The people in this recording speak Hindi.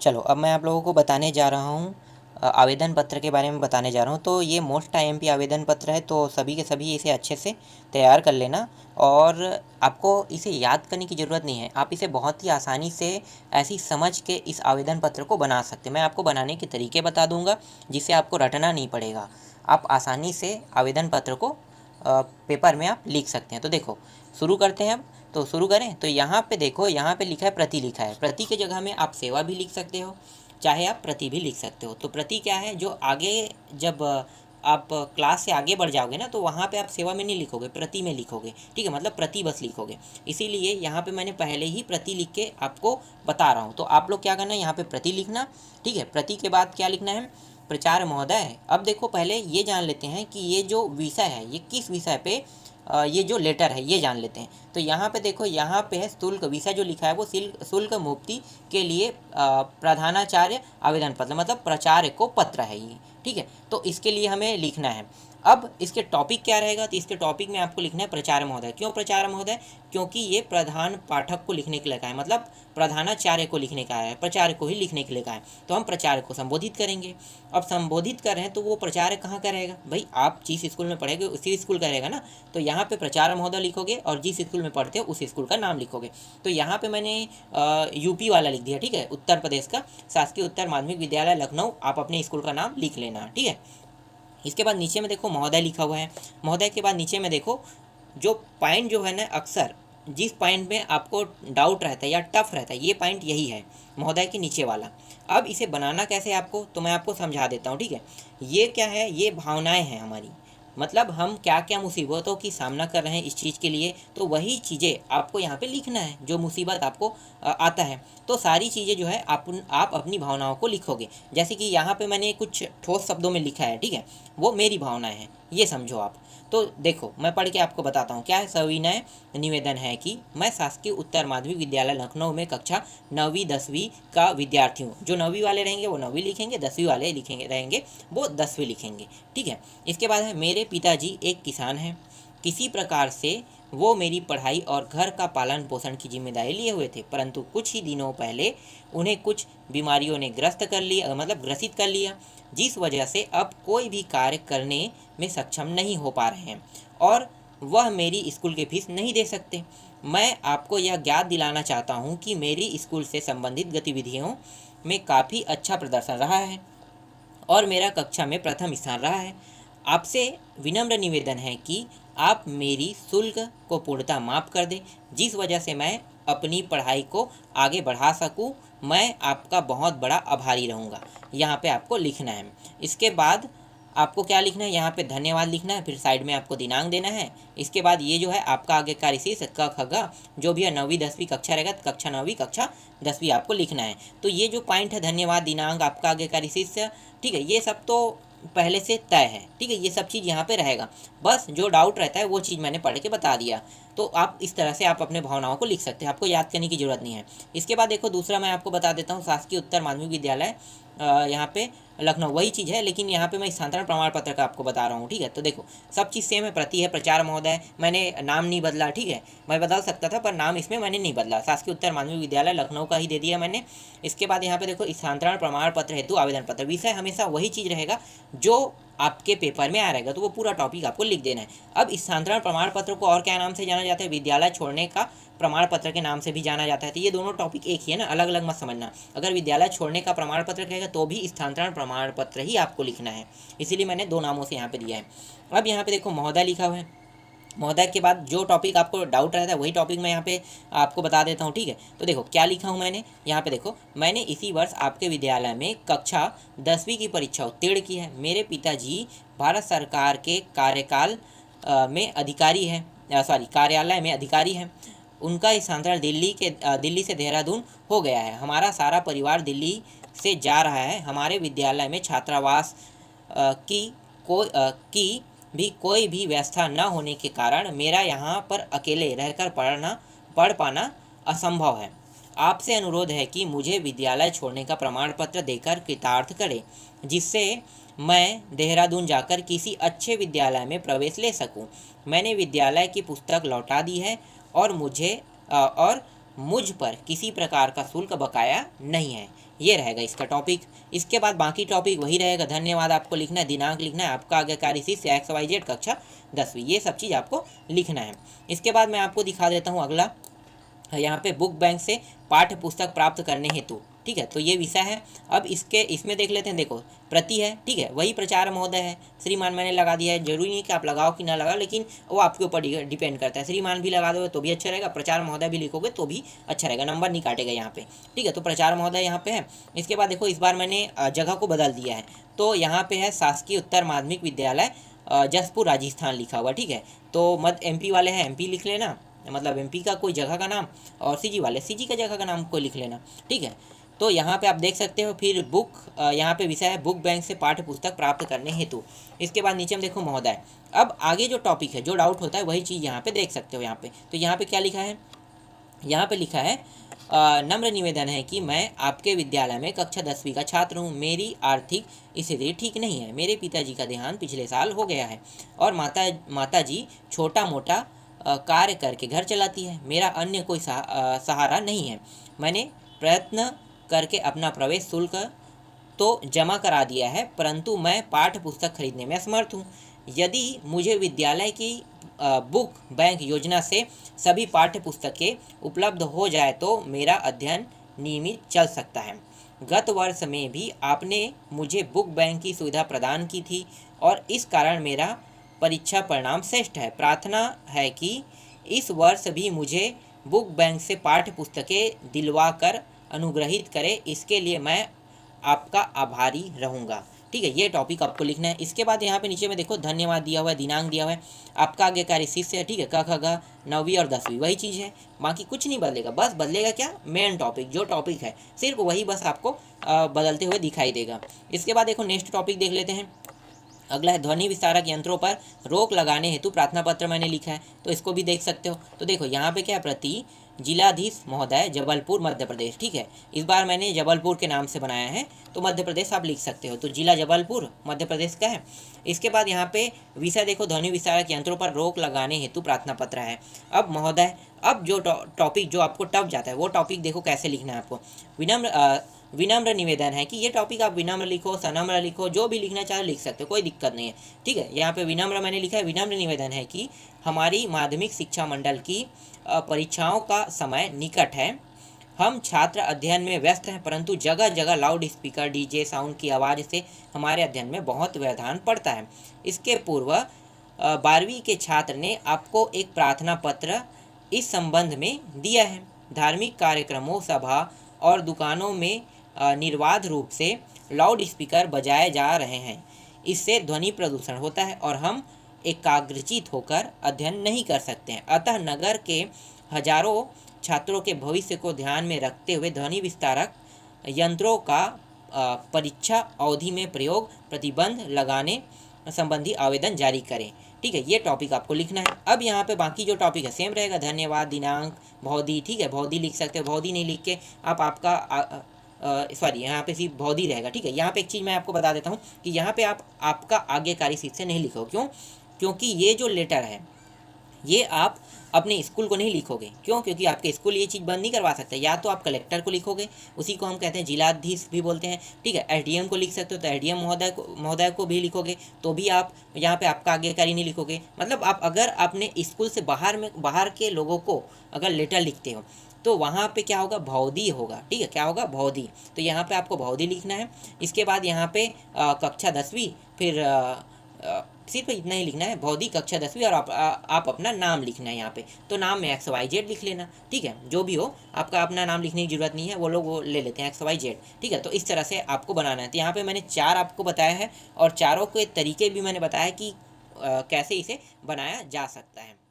चलो अब मैं आप लोगों को बताने जा रहा हूँ आवेदन पत्र के बारे में बताने जा रहा हूँ। तो ये मोस्ट आईएमपी आवेदन पत्र है, तो सभी के सभी इसे अच्छे से तैयार कर लेना। और आपको इसे याद करने की ज़रूरत नहीं है, आप इसे बहुत ही आसानी से ऐसी समझ के इस आवेदन पत्र को बना सकते हैं। मैं आपको बनाने के तरीके बता दूंगा जिससे आपको रटना नहीं पड़ेगा। आप आसानी से आवेदन पत्र को पेपर में आप लिख सकते हैं। तो देखो शुरू करते हैं अब। तो शुरू करें। तो यहाँ पे देखो, यहाँ पे लिखा है प्रति लिखा है। प्रति के जगह में आप सेवा भी लिख सकते हो, चाहे आप प्रति भी लिख सकते हो। तो प्रति क्या है, जो आगे जब आप क्लास से आगे बढ़ जाओगे ना, तो वहाँ पे आप सेवा में नहीं लिखोगे, प्रति में लिखोगे। ठीक है, मतलब प्रति बस लिखोगे। इसीलिए यहाँ पे मैंने पहले ही प्रति लिख के आपको बता रहा हूँ। तो आप लोग क्या करना है, यहाँ पे प्रति लिखना। ठीक है, प्रति के बाद क्या लिखना है, प्रचार महोदय। अब देखो पहले ये जान लेते हैं कि ये जो विषय है ये किस विषय पे ये जो लेटर है ये जान लेते हैं। तो यहाँ पे देखो, यहाँ पे है शुल्क। विषय जो लिखा है वो शुल्क मुक्ति के लिए प्रधानाचार्य आवेदन पत्र, मतलब प्राचार्य को पत्र है ये। ठीक है, तो इसके लिए हमें लिखना है। अब इसके टॉपिक क्या रहेगा, तो इसके टॉपिक में आपको लिखना है प्राचार्य महोदय। क्यों प्राचार्य महोदय, क्योंकि ये प्रधान पाठक को लिखने के लिए का है, मतलब प्रधानाचार्य को लिखने का है, प्राचार्य को ही लिखने के लिए का है। तो हम प्राचार्य को संबोधित करेंगे। अब संबोधित कर रहे हैं तो वो प्राचार्य कहाँ का रहेगा, भाई आप जिस स्कूल में पढ़ेंगे उसी स्कूल का रहेगा ना। तो यहाँ पे प्राचार्य महोदय लिखोगे और जिस स्कूल में पढ़ते हो उस स्कूल का नाम लिखोगे। तो यहाँ पे मैंने यूपी वाला लिख दिया। ठीक है, उत्तर प्रदेश का शासकीय उत्तर माध्यमिक विद्यालय लखनऊ। आप अपने स्कूल का नाम लिख लेना। ठीक है, इसके बाद नीचे में देखो महोदय लिखा हुआ है। महोदय के बाद नीचे में देखो जो पॉइंट जो है ना, अक्सर जिस पॉइंट में आपको डाउट रहता है या टफ रहता है, ये पॉइंट यही है महोदय के नीचे वाला। अब इसे बनाना कैसे है आपको, तो मैं आपको समझा देता हूँ। ठीक है, ये क्या है, ये भावनाएं हैं हमारी, मतलब हम क्या क्या मुसीबतों की सामना कर रहे हैं इस चीज़ के लिए, तो वही चीज़ें आपको यहाँ पे लिखना है जो मुसीबत आपको आता है। तो सारी चीज़ें जो है आप अपनी भावनाओं को लिखोगे। जैसे कि यहाँ पे मैंने कुछ ठोस शब्दों में लिखा है। ठीक है, वो मेरी भावनाएं हैं, ये समझो आप। तो देखो मैं पढ़ के आपको बताता हूँ क्या है। सविनय निवेदन है कि मैं शासकीय उत्तर माध्यमिक विद्यालय लखनऊ में कक्षा 9वीं 10वीं का विद्यार्थी हूँ। जो 9वीं वाले रहेंगे वो 9वीं लिखेंगे, 10वीं वाले रहेंगे वो 10वीं लिखेंगे। ठीक है, इसके बाद है मेरे पिताजी एक किसान हैं। किसी प्रकार से वो मेरी पढ़ाई और घर का पालन पोषण की जिम्मेदारी लिए हुए थे, परंतु कुछ ही दिनों पहले उन्हें कुछ बीमारियों ने ग्रसित कर लिया, जिस वजह से अब कोई भी कार्य करने में सक्षम नहीं हो पा रहे हैं और वह मेरी स्कूल की फीस नहीं दे सकते। मैं आपको यह ज्ञात दिलाना चाहता हूँ कि मेरी स्कूल से संबंधित गतिविधियों में काफ़ी अच्छा प्रदर्शन रहा है और मेरा कक्षा में प्रथम स्थान रहा है। आपसे विनम्र निवेदन है कि आप मेरी शुल्क को पूर्णतः माफ़ कर दें, जिस वजह से मैं अपनी पढ़ाई को आगे बढ़ा सकूं। मैं आपका बहुत बड़ा आभारी रहूँगा। यहाँ पे आपको लिखना है। इसके बाद आपको क्या लिखना है, यहाँ पे धन्यवाद लिखना है, फिर साइड में आपको दिनांक देना है। इसके बाद ये जो है आपका आगे का ऋषि क ख ग जो भी है 9वीं 10वीं कक्षा रहेगा, कक्षा 9वीं कक्षा 10वीं आपको लिखना है। तो ये जो पॉइंट है धन्यवाद, दिनांक, आपका आगे का ऋषि, ठीक है, ये सब तो पहले से तय है। ठीक है, ये सब चीज़ यहाँ पे रहेगा। बस जो डाउट रहता है वो चीज़ मैंने पढ़ के बता दिया। तो आप इस तरह से आप अपने भावनाओं को लिख सकते हैं, आपको याद करने की ज़रूरत नहीं है। इसके बाद देखो दूसरा मैं आपको बता देता हूँ, शासकीय उत्तर माध्यमिक विद्यालय यहाँ पे लखनऊ, वही चीज़ है, लेकिन यहाँ पे मैं स्थानांतरण प्रमाण पत्र का आपको बता रहा हूँ। ठीक है, तो देखो सब चीज़ सेम है। प्रति है, प्रचार महोदय, मैंने नाम नहीं बदला। ठीक है, मैं बदल सकता था पर नाम इसमें मैंने नहीं बदला, शासकीय उत्तर माध्यमिक विद्यालय लखनऊ का ही दे दिया मैंने। इसके बाद यहाँ पे देखो स्थानांतरण प्रमाण पत्र हेतु आवेदन पत्र। विषय हमेशा वही चीज़ रहेगा जो आपके पेपर में आ रहेगा, तो वो पूरा टॉपिक आपको लिख देना है। अब स्थानांतरण प्रमाण पत्र को और क्या नाम से जाना जाता है, विद्यालय छोड़ने का प्रमाण पत्र के नाम से भी जाना जाता है। तो ये दोनों टॉपिक एक ही है ना, अलग अलग मत समझना। अगर विद्यालय छोड़ने का प्रमाण पत्र रहेगा तो भी स्थानांतरण प्रमाण पत्र ही आपको लिखना है, इसीलिए मैंने दो नामों से यहाँ पे दिया है। अब यहाँ पे देखो महोदय लिखा हुआ है। महोदय के बाद जो टॉपिक आपको डाउट रहता है वही टॉपिक मैं यहाँ पे आपको बता देता हूँ। ठीक है, तो देखो क्या लिखा हूँ मैंने, यहाँ पे देखो मैंने इसी वर्ष आपके विद्यालय में कक्षा 10वीं की परीक्षा उत्तीर्ण की है। मेरे पिताजी भारत सरकार के कार्यकाल में अधिकारी है, कार्यालय में अधिकारी हैं। उनका स्थानांतरण दिल्ली से देहरादून हो गया है। हमारा सारा परिवार दिल्ली से जा रहा है। हमारे विद्यालय में छात्रावास की भी कोई भी व्यवस्था न होने के कारण मेरा यहाँ पर अकेले रहकर पढ़ पाना असंभव है। आपसे अनुरोध है कि मुझे विद्यालय छोड़ने का प्रमाण पत्र देकर कृतार्थ करें, जिससे मैं देहरादून जाकर किसी अच्छे विद्यालय में प्रवेश ले सकूं। मैंने विद्यालय की पुस्तक लौटा दी है और मुझ पर किसी प्रकार का शुल्क बकाया नहीं है। ये रहेगा इसका टॉपिक। इसके बाद बाकी टॉपिक वही रहेगा, धन्यवाद आपको लिखना है, दिनांक लिखना है, आपका आज्ञाकारी शिष्य XYZ कक्षा 10वीं, ये सब चीज़ आपको लिखना है। इसके बाद मैं आपको दिखा देता हूँ अगला, यहाँ पे बुक बैंक से पाठ्य पुस्तक प्राप्त करने हेतु, ठीक है, तो ये विषय है। अब इसमें देख लेते हैं, देखो प्रति है, ठीक है, वही प्राचार्य महोदय है, श्रीमान मैंने लगा दिया है, जरूरी नहीं कि आप लगाओ कि ना लगाओ, लेकिन वो आपके ऊपर डिपेंड करता है। श्रीमान भी लगा दोगे तो भी अच्छा रहेगा, प्राचार्य महोदय भी लिखोगे तो भी अच्छा रहेगा, नंबर नहीं काटेगा यहाँ पे, ठीक है। तो प्राचार्य महोदय यहाँ पे है। इसके बाद देखो इस बार मैंने जगह को बदल दिया है, तो यहाँ पे है शासकीय उत्तर माध्यमिक विद्यालय जसपुर राजस्थान लिखा हुआ, ठीक है। तो मध्य MP वाले हैं MP लिख लेना, मतलब MP का कोई जगह का नाम, और CG वाले CG का जगह का नाम को लिख लेना, ठीक है। तो यहाँ पे आप देख सकते हो, फिर बुक, यहाँ पे विषय है बुक बैंक से पाठ्य पुस्तक प्राप्त करने हेतु। इसके बाद नीचे में देखो महोदय, अब आगे जो टॉपिक है, जो डाउट होता है वही चीज़ यहाँ पे देख सकते हो। यहाँ पे तो यहाँ पे क्या लिखा है, यहाँ पे लिखा है नम्र निवेदन है कि मैं आपके विद्यालय में कक्षा 10वीं का छात्र हूँ। मेरी आर्थिक स्थिति ठीक नहीं है, मेरे पिताजी का देहांत पिछले साल हो गया है और माता जी छोटा मोटा कार्य करके घर चलाती है। मेरा अन्य कोई सहारा नहीं है। मैंने प्रयत्न करके अपना प्रवेश शुल्क तो जमा करा दिया है, परंतु मैं पाठ्य पुस्तक खरीदने में असमर्थ हूँ। यदि मुझे विद्यालय की बुक बैंक योजना से सभी पाठ्य पुस्तकें उपलब्ध हो जाए तो मेरा अध्ययन नियमित चल सकता है। गत वर्ष में भी आपने मुझे बुक बैंक की सुविधा प्रदान की थी और इस कारण मेरा परीक्षा परिणाम श्रेष्ठ है। प्रार्थना है कि इस वर्ष भी मुझे बुक बैंक से पाठ्य पुस्तकें दिलवा कर अनुग्रहित करें, इसके लिए मैं आपका आभारी रहूँगा, ठीक है। ये टॉपिक आपको लिखना है। इसके बाद यहाँ पे नीचे में देखो धन्यवाद दिया हुआ है, दिनांक दिया हुआ है, आपका आज्ञाकारी शिष्य है, ठीक है, क ख ग 9वीं और 10वीं वही चीज़ है, बाकी कुछ नहीं बदलेगा। बस बदलेगा क्या, मेन टॉपिक जो टॉपिक है सिर्फ वही बस आपको बदलते हुए दिखाई देगा। इसके बाद देखो नेक्स्ट टॉपिक देख लेते हैं। अगला है ध्वनि विस्तारक यंत्रों पर रोक लगाने हेतु प्रार्थना पत्र मैंने लिखा है, तो इसको भी देख सकते हो। तो देखो यहाँ पे क्या, प्रति जिलाधीश महोदय जबलपुर मध्य प्रदेश, ठीक है। इस बार मैंने जबलपुर के नाम से बनाया है, तो मध्य प्रदेश आप लिख सकते हो, तो जिला जबलपुर मध्य प्रदेश का है। इसके बाद यहाँ पे विषय देखो ध्वनि विस्तारक यंत्रों पर रोक लगाने हेतु प्रार्थना पत्र है। अब महोदय, अब जो टॉपिक जो आपको टफ जाता है वो टॉपिक देखो कैसे लिखना है आपको। विनम्र निवेदन है कि ये टॉपिक आप विनम्र लिखो, सनम्र लिखो, जो भी लिखना चाहे लिख सकते हो, कोई दिक्कत नहीं है, ठीक है। यहाँ पे विनम्र मैंने लिखा है। विनम्र निवेदन है कि हमारी माध्यमिक शिक्षा मंडल की परीक्षाओं का समय निकट है। हम छात्र अध्ययन में व्यस्त हैं, परंतु जगह जगह लाउड स्पीकर DJ साउंड की आवाज़ से हमारे अध्ययन में बहुत व्यवधान पड़ता है। इसके पूर्व 12वीं के छात्र ने आपको एक प्रार्थना पत्र इस संबंध में दिया है। धार्मिक कार्यक्रमों, सभा और दुकानों में निर्बाध रूप से लाउड स्पीकर बजाए जा रहे हैं। इससे ध्वनि प्रदूषण होता है और हम एकाग्रचित होकर अध्ययन नहीं कर सकते हैं। अतः नगर के हजारों छात्रों के भविष्य को ध्यान में रखते हुए ध्वनि विस्तारक यंत्रों का परीक्षा अवधि में प्रयोग प्रतिबंध लगाने संबंधी आवेदन जारी करें, ठीक है। ये टॉपिक आपको लिखना है। अब यहाँ पे बाकी जो टॉपिक है सेम रहेगा, धन्यवाद, दिनांक, भौदी, ठीक है। भौदी लिख सकते हो, भौदी नहीं लिख के आप आपका सॉरी यहाँ पे सिर्फ भौदी रहेगा, ठीक है। यहाँ पे एक चीज़ मैं आपको बता देता हूँ कि यहाँ पे आप आपका आज्ञाकारी शिष्य नहीं लिखो, क्यों? क्योंकि ये जो लेटर है ये आप अपने स्कूल को नहीं लिखोगे, क्यों? क्योंकि आपके स्कूल ये चीज़ बंद नहीं करवा सकते। या तो आप कलेक्टर को लिखोगे, उसी को हम कहते हैं जिलाधीश भी बोलते हैं, ठीक है। SDM को लिख सकते हो, तो SDM महोदय को भी लिखोगे, तो भी आप यहाँ पे आपका आज्ञाकारी नहीं लिखोगे। मतलब आप अगर अपने स्कूल से बाहर के लोगों को अगर लेटर लिखते हो तो वहाँ पे क्या होगा, भौदी होगा, ठीक है। क्या होगा, भौदी। तो यहाँ पे आपको भौदी लिखना है। इसके बाद यहाँ पे कक्षा 10वीं, फिर सिर्फ इतना ही लिखना है, भौदी कक्षा 10वीं, और आप अपना नाम लिखना है यहाँ पे। तो नाम में XYZ लिख लेना, ठीक है। जो भी हो, आपका अपना नाम लिखने की जरूरत नहीं है, वो लोग वो ले लेते हैं XYZ, ठीक है। तो इस तरह से आपको बनाना है। तो यहाँ पे मैंने 4 आपको बताया है और चारों के तरीके भी मैंने बताया कि कैसे इसे बनाया जा सकता है।